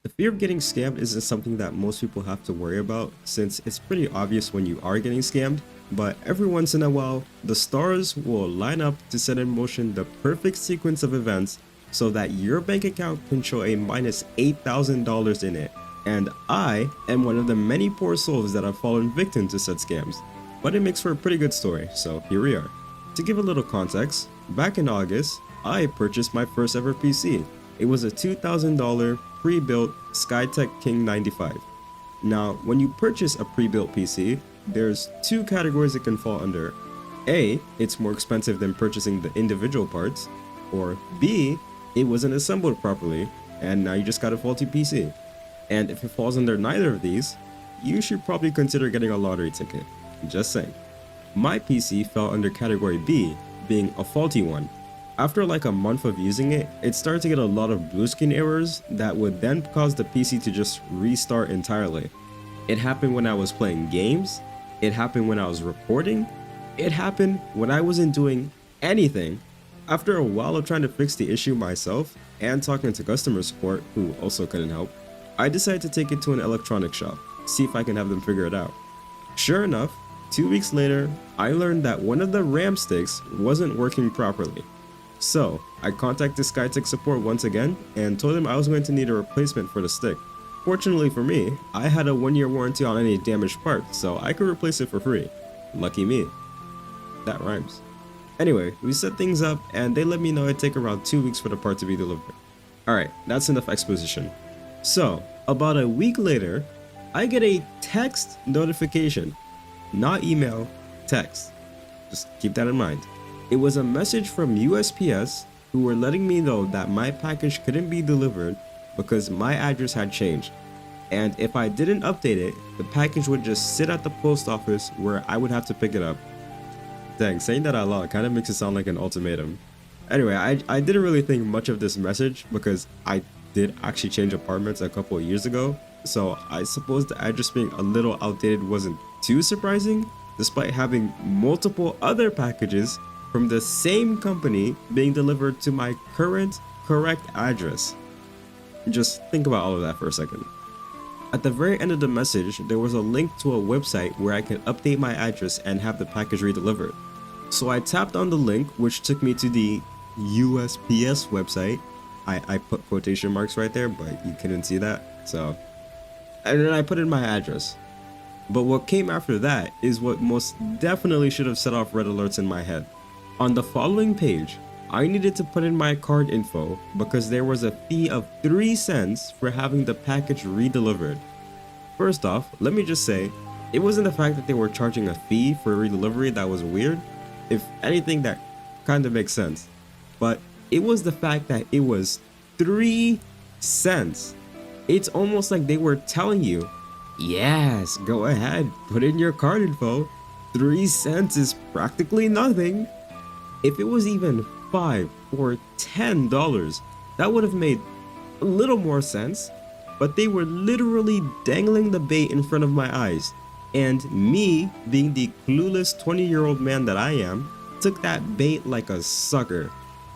The fear of getting scammed isn't something that most people have to worry about since it's pretty obvious when you are getting scammed, but every once in a while, the stars will line up to set in motion the perfect sequence of events so that your bank account can show a minus $8,000 in it. And I am one of the many poor souls that have fallen victim to such scams. But it makes for a pretty good story, so here we are. To give a little context, back in August, I purchased my first ever PC. It was a $2,000 pre-built Skytech King 95. Now, when you purchase a pre-built PC, there's two categories it can fall under. A, it's more expensive than purchasing the individual parts, or B, it wasn't assembled properly, and now you just got a faulty PC. And if it falls under neither of these, you should probably consider getting a lottery ticket. Just saying. My PC fell under category B, being a faulty one. After like a month of using it, it started to get a lot of blue screen errors that would then cause the PC to just restart entirely. It happened when I was playing games, it happened when I was recording, it happened when I wasn't doing anything. After a while of trying to fix the issue myself and talking to customer support, who also couldn't help, I decided to take it to an electronics shop, see if I can have them figure it out. Sure enough, 2 weeks later, I learned that one of the RAM sticks wasn't working properly. So, I contacted Skytech support once again and told them I was going to need a replacement for the stick. Fortunately for me, I had a 1-year warranty on any damaged part, so I could replace it for free. Lucky me. That rhymes. Anyway, we set things up and they let me know it'd take around 2 weeks for the part to be delivered. Alright, that's enough exposition. So, about a week later, I get a text notification. Not email, text. Just keep that in mind. It was a message from USPS who were letting me know that my package couldn't be delivered because my address had changed. And if I didn't update it, the package would just sit at the post office where I would have to pick it up. Dang, saying that out loud kind of makes it sound like an ultimatum. Anyway, I didn't really think much of this message because I did actually change apartments a couple of years ago. So I suppose the address being a little outdated wasn't too surprising, despite having multiple other packages from the same company being delivered to my current correct address. Just think about all of that for a second. At the very end of the message, there was a link to a website where I could update my address and have the package redelivered. So I tapped on the link, which took me to the USPS website. I put quotation marks right there, but you couldn't see that. So, and then I put in my address. But what came after that is what most definitely should have set off red alerts in my head. On the following page, I needed to put in my card info because there was a fee of 3 cents for having the package redelivered. First off, let me just say, it wasn't the fact that they were charging a fee for redelivery that was weird. If anything, that kind of makes sense. But it was the fact that it was 3 cents. It's almost like they were telling you, yes, go ahead, put in your card info. 3 cents is practically nothing. If it was even $5 or $10, that would have made a little more sense, but they were literally dangling the bait in front of my eyes, and me, being the clueless 20-year-old man that I am, took that bait like a sucker.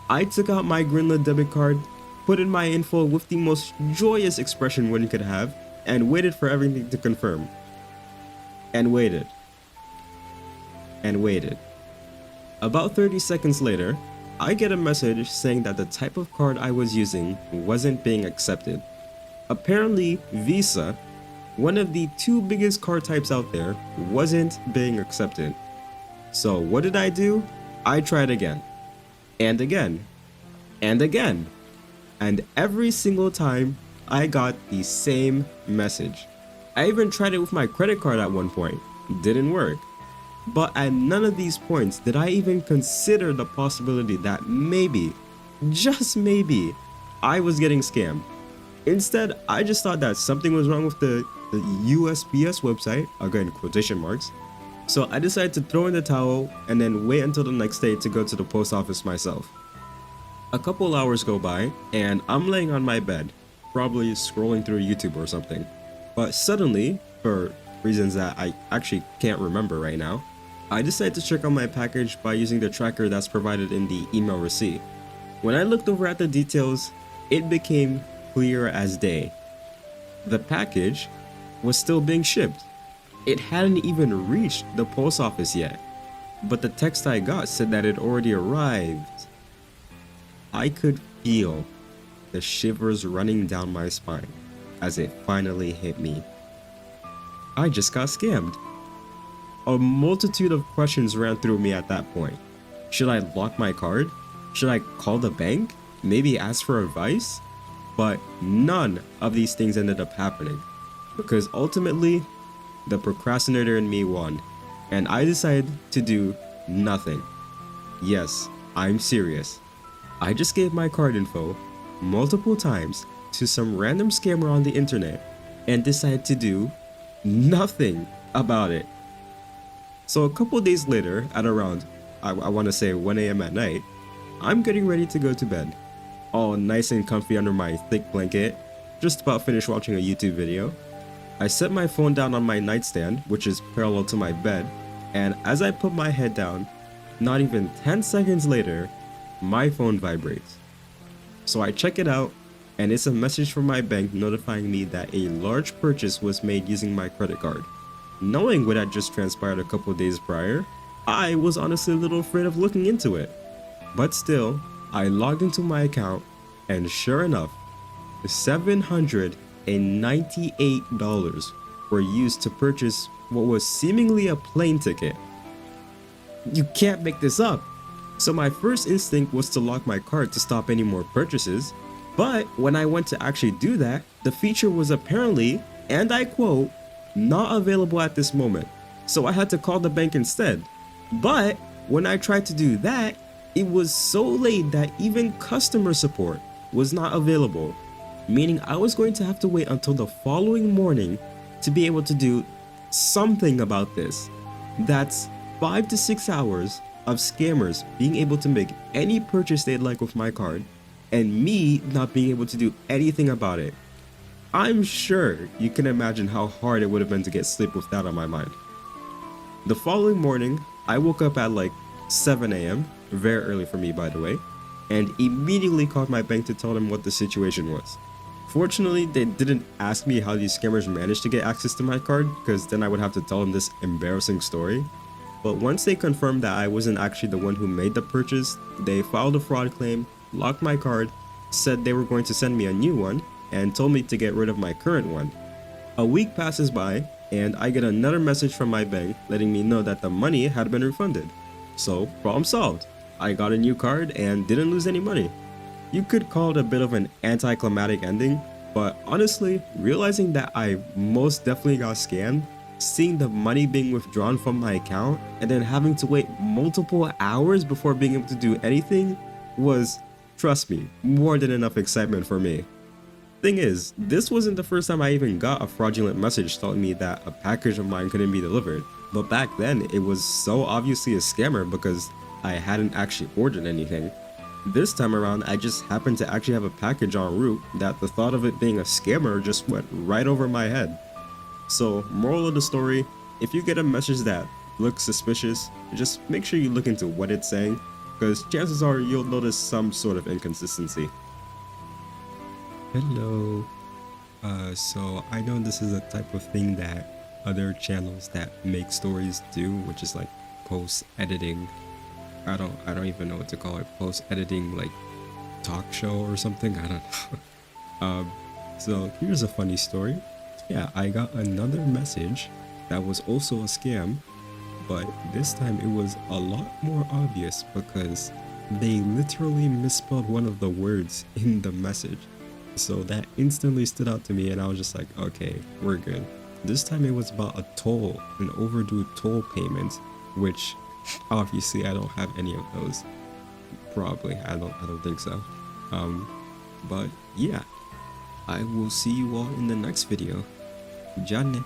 I took out my Greenland debit card, put in my info with the most joyous expression one could have, and waited for everything to confirm. And waited. And waited. About 30 seconds later, I get a message saying that the type of card I was using wasn't being accepted. Apparently, Visa, one of the 2 biggest card types out there, wasn't being accepted. So what did I do? I tried again. And again. And again. And every single time, I got the same message. I even tried it with my credit card at one point. Didn't work. But at none of these points did I even consider the possibility that maybe, just maybe, I was getting scammed. Instead, I just thought that something was wrong with the USPS website, again quotation marks. So I decided to throw in the towel and then wait until the next day to go to the post office myself. A couple hours go by and I'm laying on my bed, probably scrolling through YouTube or something. But suddenly, for reasons that I actually can't remember right now, I decided to check on my package by using the tracker that's provided in the email receipt. When I looked over at the details, it became clear as day. The package was still being shipped. It hadn't even reached the post office yet, but the text I got said that it already arrived. I could feel the shivers running down my spine as it finally hit me. I just got scammed. A multitude of questions ran through me at that point. Should I lock my card? Should I call the bank? Maybe ask for advice? But none of these things ended up happening because ultimately the procrastinator in me won and I decided to do nothing. Yes, I'm serious. I just gave my card info multiple times to some random scammer on the internet and decided to do nothing about it. So a couple days later, at around, I want to say 1 a.m. at night, I'm getting ready to go to bed, all nice and comfy under my thick blanket, just about finished watching a YouTube video. I set my phone down on my nightstand, which is parallel to my bed, and as I put my head down, not even 10 seconds later, my phone vibrates. So I check it out, and it's a message from my bank notifying me that a large purchase was made using my credit card. Knowing what had just transpired a couple days prior, I was honestly a little afraid of looking into it. But still, I logged into my account, and sure enough, $798 were used to purchase what was seemingly a plane ticket. You can't make this up. So my first instinct was to lock my cart to stop any more purchases, but when I went to actually do that, the feature was apparently, and I quote, not available at this moment. So I had to call the bank instead. But when I tried to do that, it was so late that even customer support was not available, meaning I was going to have to wait until the following morning to be able to do something about this. That's 5 to 6 hours of scammers being able to make any purchase they'd like with my card, and me not being able to do anything about it. I'm sure you can imagine how hard it would have been to get sleep with that on my mind. The following morning, I woke up at like 7 a.m., very early for me by the way, and immediately called my bank to tell them what the situation was. Fortunately, they didn't ask me how these scammers managed to get access to my card, because then I would have to tell them this embarrassing story. But once they confirmed that I wasn't actually the one who made the purchase, they filed a fraud claim, locked my card, said they were going to send me a new one, and told me to get rid of my current one. A week passes by, and I get another message from my bank letting me know that the money had been refunded. So, problem solved. I got a new card and didn't lose any money. You could call it a bit of an anticlimactic ending, but honestly, realizing that I most definitely got scammed, seeing the money being withdrawn from my account, and then having to wait multiple hours before being able to do anything was, trust me, more than enough excitement for me. Thing is, this wasn't the first time I even got a fraudulent message telling me that a package of mine couldn't be delivered, but back then it was so obviously a scammer because I hadn't actually ordered anything. This time around, I just happened to actually have a package en route that the thought of it being a scammer just went right over my head. So, moral of the story, if you get a message that looks suspicious, just make sure you look into what it's saying, because chances are you'll notice some sort of inconsistency. Hello. So I know this is a type of thing that other channels that make stories do, which is like post editing. I don't even know what to call it. Post editing, like talk show or something. I don't know. So here's a funny story. Yeah, I got another message that was also a scam, but this time it was a lot more obvious because they literally misspelled one of the words in the message. So that instantly stood out to me and I was just like, okay, we're good. This time it was about a toll, an overdue toll payment, which obviously I don't have any of those. Probably, I don't think so. But yeah, I will see you all in the next video. Janne.